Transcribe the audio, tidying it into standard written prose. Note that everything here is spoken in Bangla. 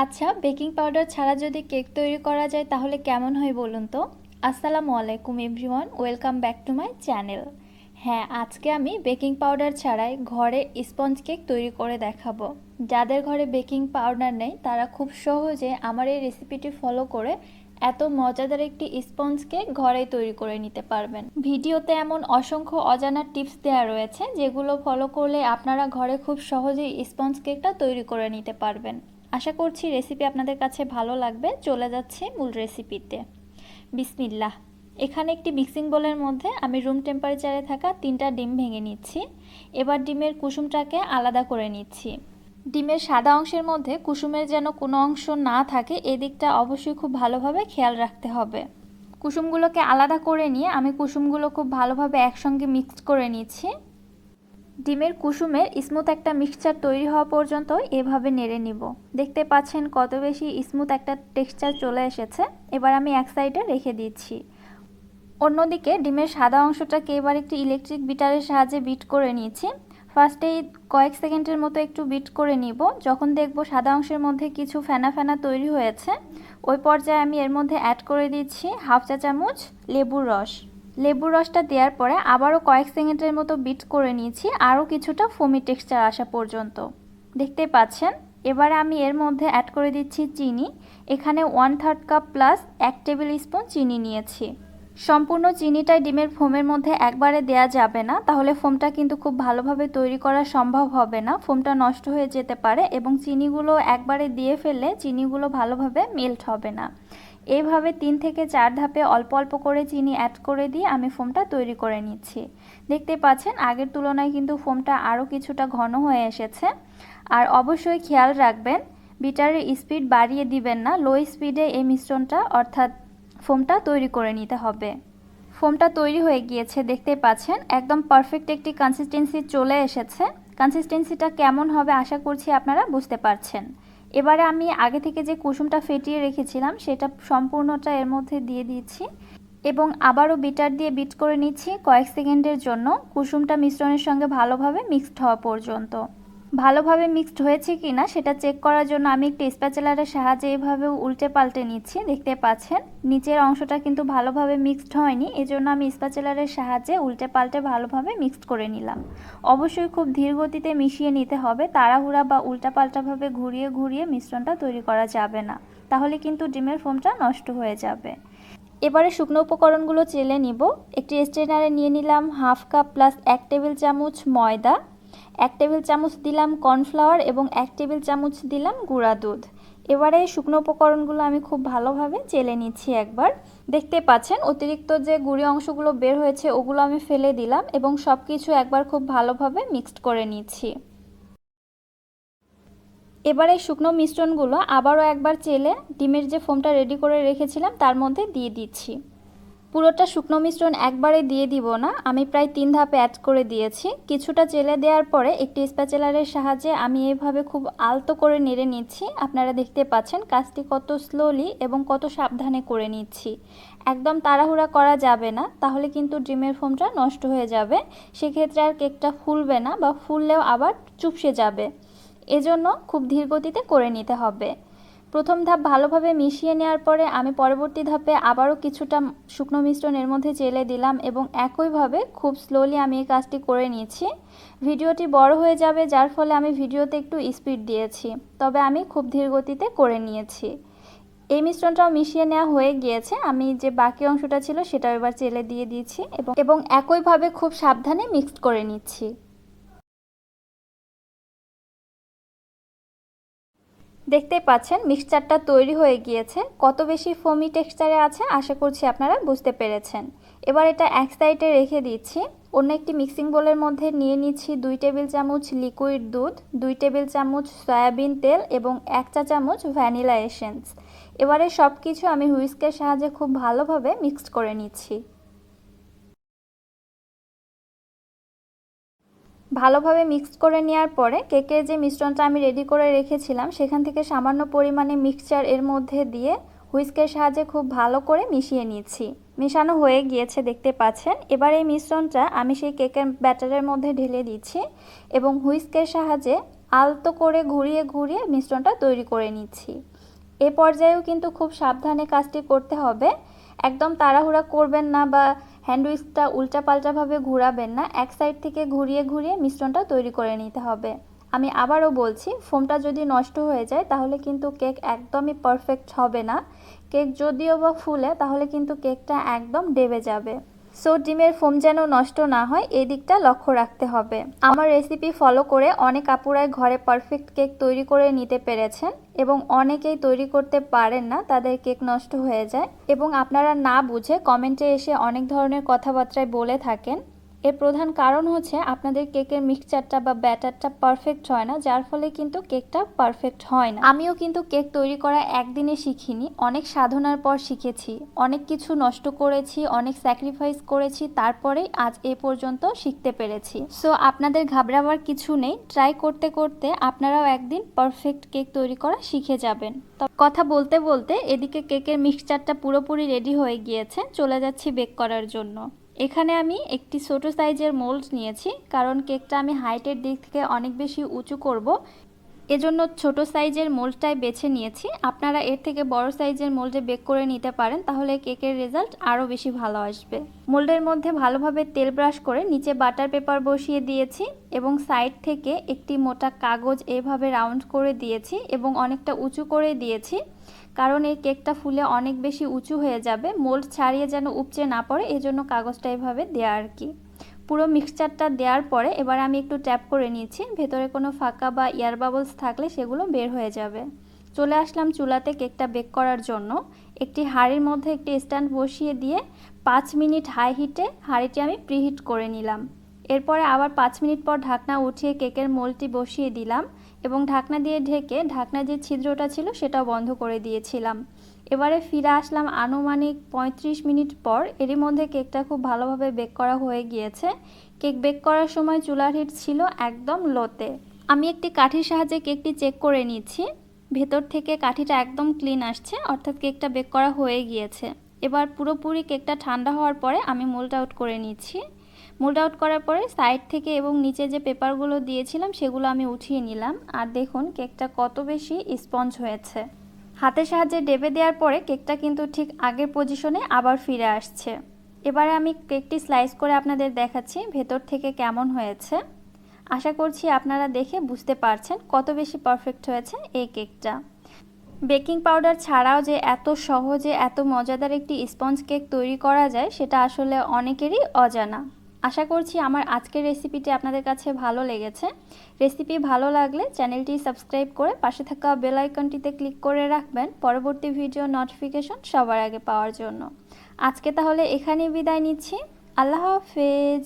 আচ্ছা, বেকিং পাউডার ছাড়া যদি কেক তৈরি করা যায় তাহলে কেমন হয় বলুন তো? আসসালামু আলাইকুম everyone, welcome back to my channel. হ্যাঁ, আজকে আমি বেকিং পাউডার ছাড়াই ঘরে স্পঞ্জ কেক তৈরি করে দেখাবো। যাদের ঘরে বেকিং পাউডার নেই তারা খুব সহজে আমার এই রেসিপিটি ফলো করে এত মজাদার একটি স্পঞ্জ কেক ঘরেই তৈরি করে নিতে পারবেন। ভিডিওতে এমন অসংখ্য অজানা টিপস দেওয়া রয়েছে যেগুলো ফলো করলে আপনারা ঘরে খুব সহজেই স্পঞ্জ কেকটা তৈরি করে নিতে পারবেন। আশা করছি রেসিপি আপনাদের কাছে ভালো লাগবে। চলে যাচ্ছে মূল রেসিপিতে। বিসমিল্লাহ। এখানে একটি মিক্সিং বোলের মধ্যে আমি রুম টেম্পারেচারে থাকা 3টা ডিম ভেঙে নিচ্ছি। এবার ডিমের কুসুমটাকে আলাদা করে নিচ্ছি। ডিমের সাদা অংশের মধ্যে কুসুমের যেন কোনো অংশ না থাকে এদিকটা অবশ্যই খুব ভালোভাবে খেয়াল রাখতে হবে। কুসুমগুলোকে আলাদা করে নিয়ে আমি কুসুমগুলো খুব ভালোভাবে একসঙ্গে মিক্সড করে নিচ্ছি। ডিমের কুসুমের স্মুথ একটা মিক্সচার তৈরি হওয়া পর্যন্ত এভাবে নেড়ে নিব। দেখতে পাচ্ছেন কত বেশি স্মুথ একটা টেক্সচার চলে এসেছে। এবার আমি এক সাইডে রেখে দিচ্ছি। অন্যদিকে ডিমের সাদা অংশটাকে এবার একটি ইলেকট্রিক বিটারের সাহায্যে বিট করে নিয়েছি। ফার্স্টেই কয়েক সেকেন্ডের মতো একটু বিট করে নিব। যখন দেখব সাদা অংশের মধ্যে কিছু ফেনা ফেনা তৈরি হয়েছে, ওই পর্যায়ে আমি এর মধ্যে অ্যাড করে দিচ্ছি হাফ চা চামচ লেবুর রস। লেবুর রসটা দেওয়ার পরে আবারও কয়েক সেকেন্ডের মতো বিট করে নিয়েছি, আরও কিছুটা ফোমি টেক্সচার আসা পর্যন্ত। দেখতে পাচ্ছেন। এবারে আমি এর মধ্যে অ্যাড করে দিচ্ছি চিনি। এখানে 1/3 কাপ প্লাস 1 টেবিল স্পুন চিনি নিয়েছি। সম্পূর্ণ চিনিটাই ডিমের ফোমের মধ্যে একবারে দেয়া যাবে না, তাহলে ফোমটা কিন্তু খুব ভালোভাবে তৈরি করা সম্ভব হবে না। ফোমটা নষ্ট হয়ে যেতে পারে এবং চিনিগুলো একবারে দিয়ে ফেললে চিনিগুলো ভালোভাবে মেল্ট হবে না। এইভাবে 3 থেকে 4 ধাপে অল্প অল্প করে চিনি অ্যাড করে দিয়ে আমি ফোমটা তৈরি করে নিচ্ছি। দেখতে পাচ্ছেন আগের তুলনায় কিন্তু ফোমটা আরও কিছুটা ঘন হয়ে এসেছে। আর অবশ্যই খেয়াল রাখবেন বিটারের স্পিড বাড়িয়ে দিবেন না, লো স্পিডে এই মিশ্রণটা অর্থাৎ ফোমটা তৈরি করে নিতে হবে। ফোমটা তৈরি হয়ে গিয়েছে, দেখতে পাচ্ছেন একদম পারফেক্ট একটি কনসিস্টেন্সি চলে এসেছে। কনসিস্টেন্সিটা কেমন হবে আশা করছি আপনারা বুঝতে পারছেন। এবারে আমি আগে থেকে যে কুসুমটা ফেটিয়ে রেখেছিলাম সেটা সম্পূর্ণটা এর মধ্যে দিয়ে দিচ্ছি এবং আবারও বিটার দিয়ে বিট করে নিচ্ছি কয়েক সেকেন্ডের জন্য, কুসুমটা মিশ্রণের সঙ্গে ভালোভাবে মিক্সড হওয়া পর্যন্ত। ভালোভাবে মিক্সড হয়েছে কি না সেটা চেক করার জন্য আমি একটি স্প্যাচুলারের সাহায্যে এভাবে উল্টে পাল্টে নিচ্ছি। দেখতে পাচ্ছেন নিচের অংশটা কিন্তু ভালোভাবে মিক্সড হয়নি, এজন্য আমি স্প্যাচুলারের সাহায্যে উল্টে পাল্টে ভালোভাবে মিক্সড করে নিলাম। অবশ্যই খুব ধীর গতিতে মিশিয়ে নিতে হবে, তাড়াহুড়া বা উল্টাপাল্টাভাবে ঘুরিয়ে ঘুরিয়ে মিশ্রণটা তৈরি করা যাবে না, তাহলে কিন্তু ডিমের ফোমটা নষ্ট হয়ে যাবে। এবারে শুকনো উপকরণগুলো চেলে নিব। একটি স্ট্রেনারে নিয়ে নিলাম হাফ কাপ প্লাস 1 টেবিল চামচ ময়দা, 1 টেবিল চামচ দিলাম কর্নফ্লাওয়ার এবং 1 টেবিল চামচ দিলাম গুঁড়া দুধ। এবারে শুকনো উপকরণগুলো আমি খুব ভালোভাবে চেলে নিচ্ছি একবার। দেখতে পাচ্ছেন অতিরিক্ত যে গুঁড়ি অংশগুলো বের হয়েছে ওগুলো আমি ফেলে দিলাম এবং সব কিছু একবার খুব ভালোভাবে মিক্সড করে নিচ্ছি। এবারে শুকনো মিশ্রণগুলো আবারও একবার চেলে ডিমের যে ফোমটা রেডি করে রেখেছিলাম তার মধ্যে দিয়ে দিচ্ছি। পুরোটা শুকনো মিশ্রণ একবারে দিয়ে দিব না, আমি প্রায় 3 ধাপে অ্যাড করে দিয়েছি। কিছুটা চেলে দেওয়ার পরে একটি স্প্যাচুলারের সাহায্যে আমি এইভাবে খুব আলতো করে নেড়ে নিচ্ছি। আপনারা দেখতে পাচ্ছেন কাজটি কত স্লোলি এবং কত সাবধানে করে নিচ্ছি। একদম তাড়াহুড়া করা যাবে না, তাহলে কিন্তু ডিমের ফোমটা নষ্ট হয়ে যাবে। সেক্ষেত্রে আর কেকটা ফুলবে না বা ফুললেও আবার চুপসে যাবে। এজন্য খুব ধীর গতিতে করে নিতে হবে। প্রথম ধাপ ভালোভাবে মিশিয়ে নেওয়ার পরে আমি পরবর্তী ধাপে আবারও কিছুটা শুকনো মিশ্রণ এর মধ্যে চেলে দিলাম এবং একইভাবে খুব স্লোলি আমি এই কাজটি করে নিয়েছি। ভিডিওটি বড় হয়ে যাবে যার ফলে আমি ভিডিওতে একটু স্পিড দিয়েছি, তবে আমি খুব ধীর গতিতে করে নিয়েছি। এই মিশ্রণটাও মিশিয়ে নেওয়া হয়ে গিয়েছে, আমি যে বাকি অংশটা ছিল সেটাও এবার চেলে দিয়ে দিয়েছি এবং একইভাবে খুব সাবধানে মিক্সড করে নিচ্ছি। দেখতে পাচ্ছেন মিক্সচারটা তৈরি হয়ে গিয়েছে, কত বেশি ফোমি টেক্সচারে আছে আশা করছি আপনারা বুঝতে পেরেছেন। এবার এটা এক সাইডে রেখে দিচ্ছি। অন্য একটি মিক্সিং বোলের মধ্যে নিয়ে নিচ্ছি 2 টেবিল চামচ লিকুইড দুধ, 2 টেবিল চামচ সয়াবিন তেল এবং 1 চা চামচ ভ্যানিলা এসেন্স। এবারে সব কিছু আমি হুইস্কের সাহায্যে খুব ভালোভাবে মিক্সড করে নিচ্ছি। ভালোভাবে মিক্সড করে নেওয়ার পরে কেকের যে মিশ্রণটা আমি রেডি করে রেখেছিলাম সেখান থেকে সামান্য পরিমাণে মিক্সচার এর মধ্যে দিয়ে হুইস্কের সাহায্যে খুব ভালো করে মিশিয়ে নিচ্ছি। মেশানো হয়ে গিয়েছে দেখতে পাচ্ছেন। এবার এই মিশ্রণটা আমি সেই কেকের ব্যাটারের মধ্যে ঢেলে দিচ্ছি এবং হুইস্কের সাহায্যে আলতো করে ঘুরিয়ে ঘুরিয়ে মিশ্রণটা তৈরি করে নিচ্ছি। এ পর্যায়েও কিন্তু খুব সাবধানে কাজটি করতে হবে। একদম তাড়াহুড়া করবেন না বা হ্যান্ড উইস্কটা উল্টাপাল্টাভাবে ঘোরাবেন না। এক সাইড থেকে ঘুরিয়ে ঘুরিয়ে মিশ্রণটা তৈরি করে নিতে হবে। আমি আবারও বলছি, ফোমটা যদি নষ্ট হয়ে যায় তাহলে কিন্তু কেক একদমই পারফেক্ট হবে না। কেক যদিও বা ফুলে তাহলে কিন্তু কেকটা একদম ডেবে যাবে। সো ডিমের ফোম যেন নষ্ট না হয় এই দিকটা লক্ষ্য রাখতে হবে। আমার রেসিপি ফলো করে অনেক আপুরাই ঘরে পারফেক্ট কেক তৈরি করে নিতে পেরেছেন এবং অনেকেই তৈরি করতে পারেন না, তাদের কেক নষ্ট হয়ে যায় এবং আপনারা না বুঝে কমেন্টে এসে অনেক ধরনের কথাবার্তায় বলে থাকেন। এর প্রধান কারণ হচ্ছে আপনাদের কেকের মিক্সচারটা বা ব্যাটারটা পারফেক্ট হয় না, যার ফলে কিন্তু কেকটা পারফেক্ট হয় না। আমিও কিন্তু কেক তৈরি করা একদিনে শিখিনি, অনেক সাধনার পর শিখেছি, অনেক কিছু নষ্ট করেছি, অনেক স্যাক্রিফাইস করেছি, তারপরেই আজ এ পর্যন্ত শিখতে পেরেছি। সো আপনাদের ঘাবড়াবার কিছু নেই, ট্রাই করতে করতে আপনারাও একদিন পারফেক্ট কেক তৈরি করা শিখে যাবেন। কথা বলতে বলতে এদিকে কেকের মিক্সচারটা পুরোপুরি রেডি হয়ে গিয়েছে, চলে যাচ্ছি বেক করার জন্য। এখানে আমি একটি ছোট সাইজের মোল্ড নিয়েছি, কারণ কেকটা আমি হাইটের দিক থেকে অনেক বেশি উঁচু করব, এজন্য ছোট সাইজের মোল্ডটাই বেছে নিয়েছি। আপনারা এর থেকে বড় সাইজের মোল্ডে বেক করে নিতে পারেন, তাহলে কেকের রেজাল্ট আরও বেশি ভালো আসবে। মোল্ডের মধ্যে ভালোভাবে তেল ব্রাশ করে নিচে বাটার পেপার বসিয়ে দিয়েছি এবং সাইড থেকে একটি মোটা কাগজ এভাবে রাউন্ড করে দিয়েছি এবং অনেকটা উঁচু করে দিয়েছি, কারণ এই কেকটা ফুলে অনেক বেশি উঁচু হয়ে যাবে, মোল্ড ছাড়িয়ে যেন উপচে না পড়ে, এজন্য কাগজটা এভাবে দেয়া আর কি। পুরো মিক্সচারটা দেওয়ার পরে এবার আমি একটু ট্যাপ করে নিয়েছি, ভেতরে কোনো ফাঁকা বা এয়ার বাবলস থাকলে সেগুলো বের হয়ে যাবে। চলে আসলাম চুলাতে কেকটা বেক করার জন্য। একটি হাঁড়ির মধ্যে একটি স্ট্যান্ড বসিয়ে দিয়ে 5 মিনিট হাই হিটে হাঁড়িটি আমি প্রিহিট করে নিলাম। এরপরে আবার 5 মিনিট পর ঢাকনা উঠিয়ে কেকের মোল্ডটি বসিয়ে দিলাম এবং ঢাকনা দিয়ে ঢেকে ঢাকনার যে ছিদ্রটা ছিল সেটাও বন্ধ করে দিয়েছিলাম। এবারে ফিরে আসলাম আনুমানিক 35 মিনিট পর। এরই মধ্যে কেকটা খুব ভালোভাবে বেক করা হয়ে গিয়েছে। কেক বেক করার সময় চুলার হিট ছিল একদম লোতে। আমি একটি কাঠির সাহায্যে কেকটি চেক করে নিচ্ছি, ভেতর থেকে কাঠিটা একদম ক্লিন আসছে, অর্থাৎ কেকটা বেক করা হয়ে গিয়েছে। এবার পুরোপুরি কেকটা ঠান্ডা হওয়ার পরে আমি মোল্ড আউট করে নিচ্ছি। মোল্ড আউট করার পরে সাইড থেকে এবং নিচে যে পেপারগুলো দিয়েছিলাম সেগুলো আমি উঠিয়ে নিলাম। আর দেখুন কেকটা কত বেশি স্পঞ্জ হয়েছে। হাতের সাহায্যে ডেবে দেওয়ার পরে কেকটা কিন্তু ঠিক আগের পজিশনে আবার ফিরে আসছে। এবারে আমি কেকটি স্লাইস করে আপনাদের দেখাচ্ছি ভেতর থেকে কেমন হয়েছে। আশা করছি আপনারা দেখে বুঝতে পারছেন কত বেশি পারফেক্ট হয়েছে এই কেকটা। বেকিং পাউডার ছাড়াও যে এত সহজে এত মজাদার একটি স্পঞ্জ কেক তৈরি করা যায় সেটা আসলে অনেকেরই অজানা। আশা করছি আমার আজকের রেসিপিটি আপনাদের কাছে ভালো লেগেছে। রেসিপি ভালো লাগলে চ্যানেলটি সাবস্ক্রাইব করে পাশে থাকা বেল আইকনটিতে ক্লিক করে রাখবেন পরবর্তী ভিডিও নোটিফিকেশন সবার আগে পাওয়ার জন্য। আজকে তাহলে এখানেই বিদায় নিচ্ছি। আল্লাহ হাফেজ।